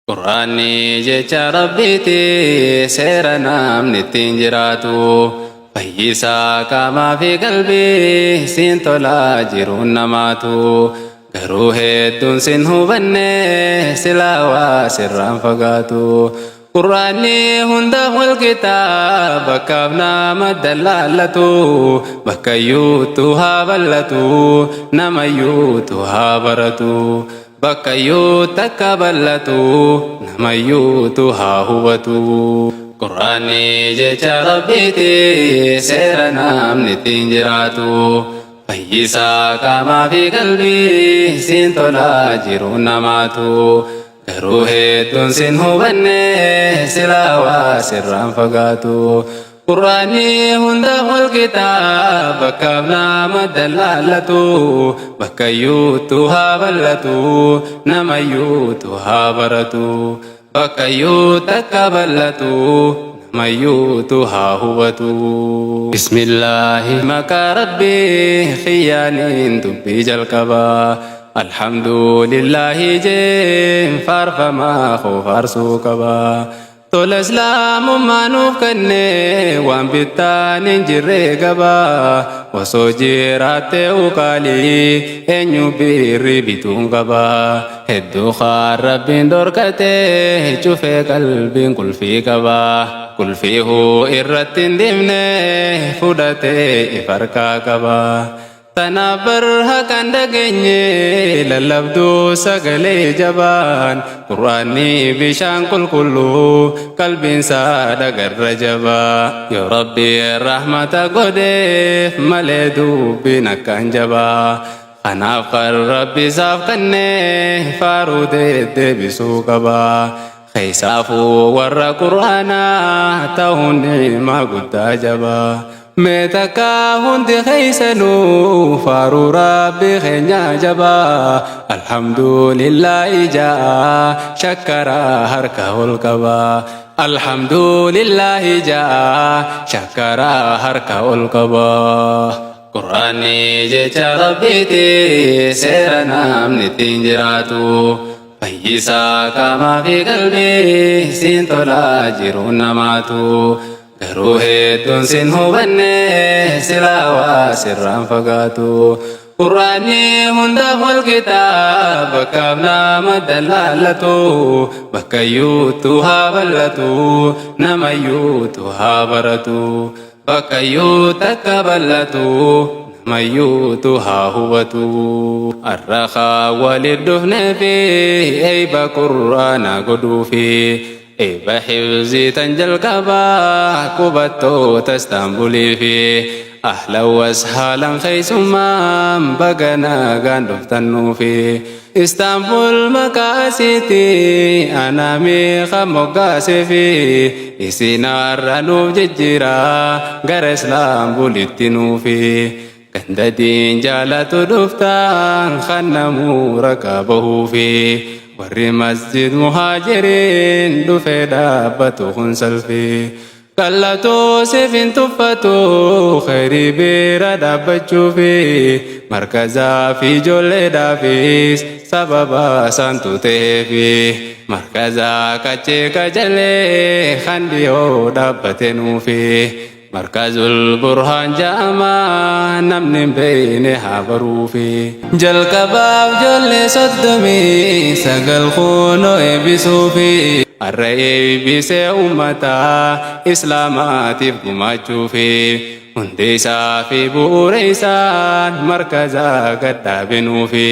Quraanni jecha rabbiiti seera namni ittiin jiraatu fayyisaa qaamaa fi qalbii siin tolaa jiruun namaatu garuu hedduun sin hubanne silaa waa sirraan fagaatu. Quraanni hundaaf wal qixaa bakkaaf nama dallaalatu bakkayyuutu haa bal'atu namayyuutu haa baratu. Bakkayyuu takka bal'atu namayyuutu haa hubatu. Quraanni jecha rabbiiti seera namni ittiin jiraatu fayyisaa qaamaa fi qalbii siin tolaa jiruun namaatu garuu hedduun sin hubanne silaa waa sirraan fagaatu. Quraanni hundaaf wal qixaa bakkaaf nama dallaalatu bakkayyuutu haa bal'atu namayyuutu haa baratu. Bakkayyuu takka bal'atu namayyuutu haa hubatu. Bismillaahi maqaa rabbii xiyyaaniin dubbii jalqabaa alhamdulillaahi jeen faarfamaa koo faarsuu qabaa. Tola islaamummaa nuuf kenne waan bittaan hin jirre gabaa osoo jiraattee uqaalii eenyu birri bituun qabaa. Hedduu kaan rabbiin dhorkatee cufee qalbiin qulfii qabaa. Qulfii huu irratti hin dhibne fudhatee if harkaa qabaa. Tanaaf barha kan dhageenye lallabduu sagalee jabaan Quraanni bishaan qulqulluu qalbiinsaa dhagarra jabaa. Yoo Rabbi rahmata godheef malee dubbiin akkaan jabaa. Kanaaf kan Rabbi isaaf kennee faaruu deddeebisuu qabaa. Keessaafuu warra Quraanaa ta'uun ilma guddaa jabaa. Meetaka hundi keeysanuu faaruu rabbi keenya jabaa alhamdulillahi jaa shakkaraa harka ol qabaa. Alhamdulillahi jaa shakkaraa harka ol qabaa. Quraanni jecha rabbiiti seera namni ittiin jiraatu fayyisaa qaamaa fi qalbii siin tolaa jiruun namaatu garuu hedduun sin hubanne silaa waa sirraan fagaatu. Quraanni hundaaf wal qixaa bakkaaf nama dallaalatu bakkayyuutu haa bal'atu namayyuutu haa baratu. Bakkayyuu takka bal'atu namayyuutu haa hubatu. Arraqa waliin dhufnee fi eebba Quraanaa godhuufi eebba hifzii tan jalqabaa qubattoota Istaanbulii fi ahlan wasahlan keessummaan baga nagaan dhuftannuufi. Istaanbul maqaa isiitii ana meeqa moggaaseefi isin har'a nuuf jijjiiraa gara Istaanbulitti nuufi. Gandadiin jaalatu dhuftaan kan namuura qabahuufi. Warri masjid muhaajiriin dhufee dhaabbatu kun salphii. Kallatoo siifin tuffatu khayrii bira dhaabbachuufi. Markazaa fi ijoolleedhaafis sababa saantu ta'eefi. Markazaa kachee kajalee kan dhiyoo dhaabbate nuufi. Markazul burhaan ja'amaa namni hin beekne haa baruufi. Jalqabaaf ijoollee 39 kunoo eebbisuufi. Har'a eebbisee uummataa islaamaatiif gumaachuufi. Hundi isaa fi bu'uura isaan markazaa gad dhaabinuufi.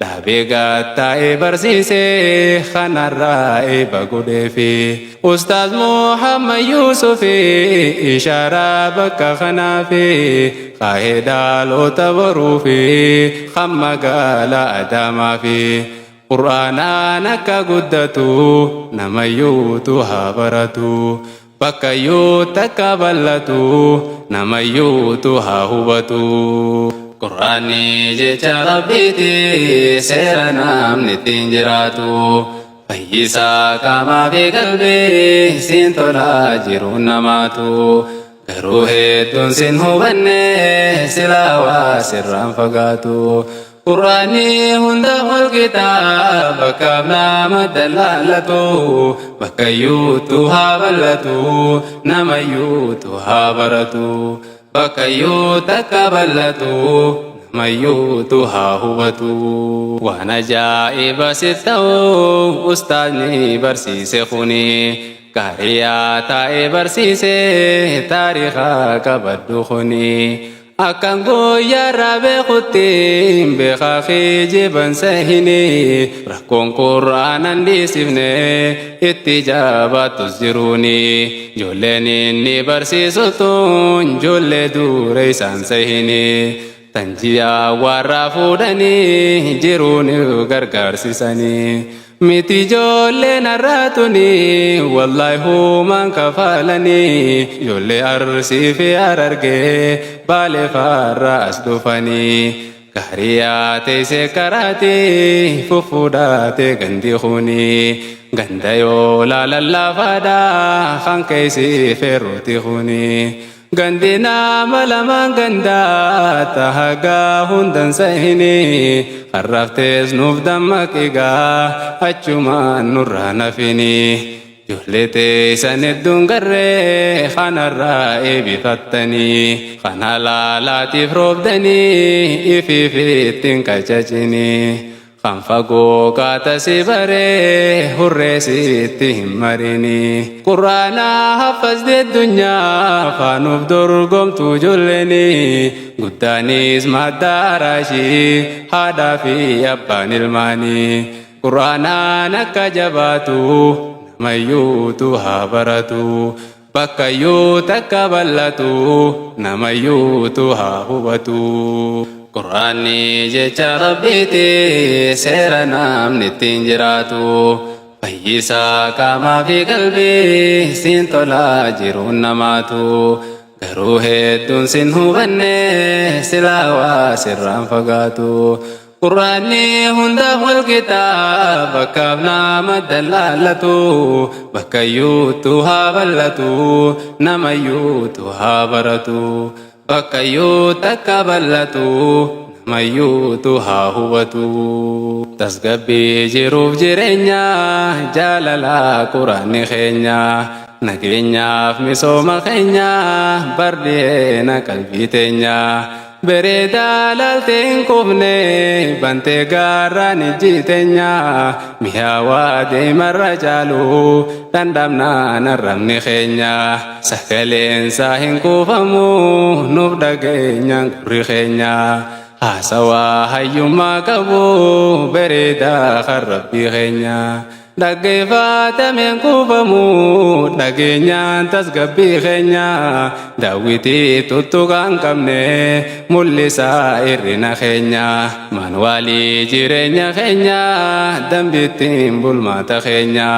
Dhaabee gattaa'ee barsiisee kanarraa eebba godheefi. Ustaaz Muhammad Yuusufi ishaaraa bakka kanaafi. Kaahee dhaloota baruufi kan magaalaa Adaamaafi. Quraanaan akka guddatu namayyuutu haa baratu. Bakkayyuu takka bal'atu namayyuutu haa hubatu. Quraanni jecha rabbiiti seera namni ittiin jiraatu fayyisaa qaamaa fi qalbii siin tolaa jiruun namaatu garuu hedduun sin hubanne silaa waa sirraan fagaatu. قرآني هنده الكتاب كابنا مدلالتو بكيوتها بلتو نميوتها برتو بكيوتك بلتو نميوتها هبتو وانا جائب ستو استاذني برسيسي خوني كاريا تاي برسيسي تاريخا كبدو خوني akan goya rabe khutim be khafi jiban sahini rakon qur'anan disifne ittijabatu ziruni joleni ni barsisutun jolle dure san sahini tanjiya warafudani jiruni gargar sisani miti jolle naratuni wallahi human kafalani jolle arsi fi ararge bale faras dufani kahriyate se karate fufudate gandi khuni gandayo la la fada khanke si feruti khuni gandina malaman ganda tahaga hundan sahini arraftes nuf damakiga achuma nurana fini juhlete sanedun garre khanarra ebifattani khanala latif robdani ifi fitin kachachini khanfago kata sibare hurre sittihim marini qur'ana hafaz de dunya fanuf durgom tujulleni gudanis madarashi hada fi abbanil mani qur'ana nakajabatu namayutu habaratu bakayu takaballatu namayutu hubatu قرآني جيcha rabbiti seera namni ittiin jiraatu fayyisaa qaamaa fi qalbii siin tolaa jiruun namaatu garuu hedduun sin hubanne silaa waa sirraan fagaatu qur'aanni hundaaf wal kitaab bakkaaf nama dallaalatu bakkayyuutu haa ballatu namayyuutu haa baratu bakkayyuu takka ballatu namayyuutu haa hubatu tasgabbii jiruuf jireenya jaalala qur'aanni keenya nageenyaaf misooma keenya bardeena qalbii teenya bereda lalteen kufne bante gaarraan ijji teenya mi'aawaa deemarra caalu dandamnaan arrabni keenya sagaleensaa hin kuufamu nuuf dhageenyaan gurri keenya haasawaa hayyummaa qabu bereda kan rabbii keenya dhaggeeffatameen kuufamu dhageenyaan tasgabbii keenya daawwitii tuttuqaan qabne mul'isaa irrina keenya manwaalii jireenya keenya dambittiin bulmaata keenya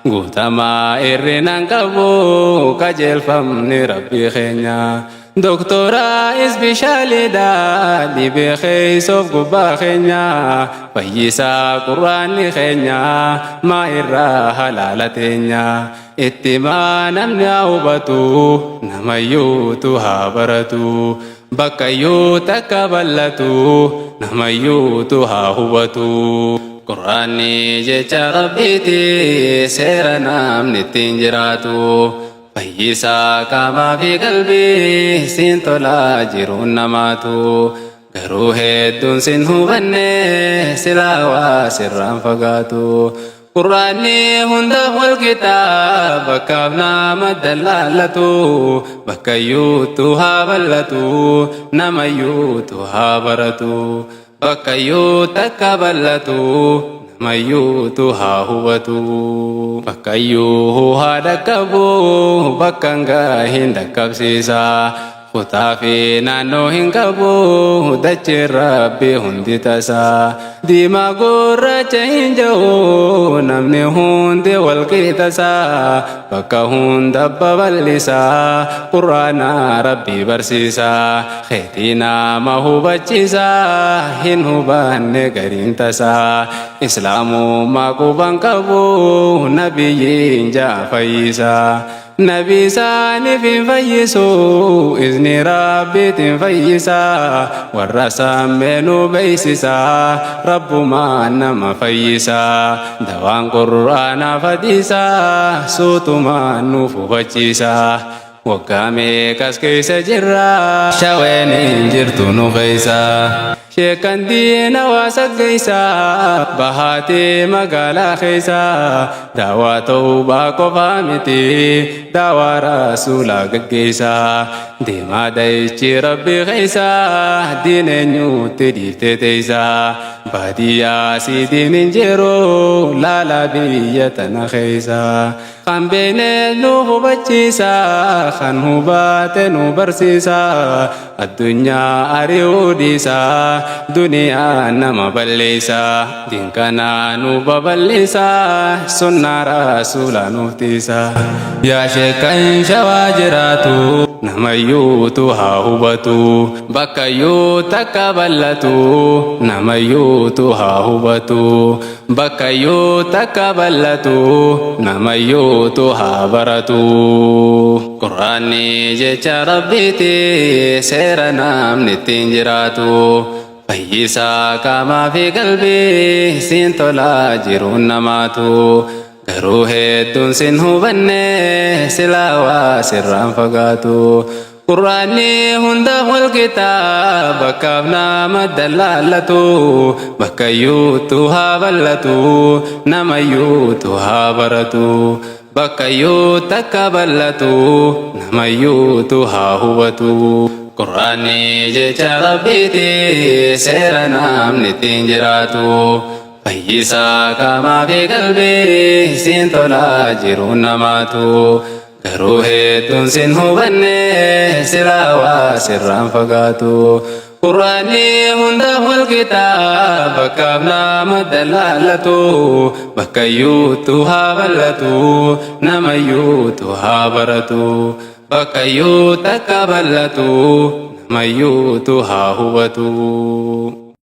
guutamaa irrinaan qabu qajeelfamni rabbii keenya doktora isbishaalidha dhibee keeysof gubbaa keenya fayyisaa qur'aanni keenya maa irraa halaala teenya ittimaa namni haa hubatu namayyuutu haa baratu bakkayyuu takka ballatu namayyuutu haa hubatu qur'aanni jecha rabbiiti seera namni ittiin jiraatu fayyisaa qaamaa fi qalbii siin tolaa jiruun namaatu garuu hedduun sin hubanne silaa waa sirraan fagaatu qur'aanni hundaaf wal kitaab bakkaaf nama dallaalatu bakkayyuutu haa ballatu namayyuutu haa baratu bakkayyuu takka ballatu namayyuutu haa hubatu bakkayyuu haa dhaqqabu bakkan gaahin dhaqqabsiisa kutaa fi naannoo hin qabu dacheen rabbi hundi tasaa diimaa gurraacha hin jiru namni hundi wal qixasaa bakka hunda babal'isaa qur'aana rabbi barsiisaa keetii nama hubachiisaa hin hubanne gariin tasaa islaamummaa quban qabu nabiyyiin jaa fayyisaa نبي ساني في فيسو إذن ربي تنفيسا والرسام بينو بيسسا رب ما نما فيسا دوان قرآن فديسا صوت ما نوفو بچيسا وكامي كسكيس جرا شوين انجرتو نغيسا شيكان دينا واسقيسا بهاتي مقالا خيسا دعوة توبا قفامتي دعوة رسولا ققيسا ديما دايشي ربي خيسا دين نيوتي ديفتي تيسا باديا سيدي ننجرو لا بيتنا خيسا خان بين نوف بچيسا خان هبات نوبرسيسا الدنيا أريوديسا دنيا نما بليسا دين كنا نوبا بليسا سنة رسولا نفتيسا يا شكاين شواجراتو نميوتو هاهبتو بكيوتا كبلتو نميوتو هاهبتو بكيوتا كبلتو نميوتو هابرتو قرآني جيشا ربيتي سيرنا من التنجراتو فيسا كما في قلبي سينتو لا جيرون نماتو garuu hedduun sin hubanne silaa waa sirraan fagaatu quraanni hundaaf wal kitaaba bakkaaf nama dallaalatu bakkayyuutu haa bal'atu namayyuutu haa baratu bakkayyuu takka bal'atu namayyuutu haa hubatu quraanni jecha rabbiiti seera namni ittiin jiraatu فيسا كما في قلبي سين طلع جيرون نماتو قروه تنسين هو بني سلا وسرا فقاتو قراني هنده الكتاب كابنا مدلالتو بكيوتو هابلتو نميوتو هابرتو بكيوتا كبلتو نميوتو هاهوتو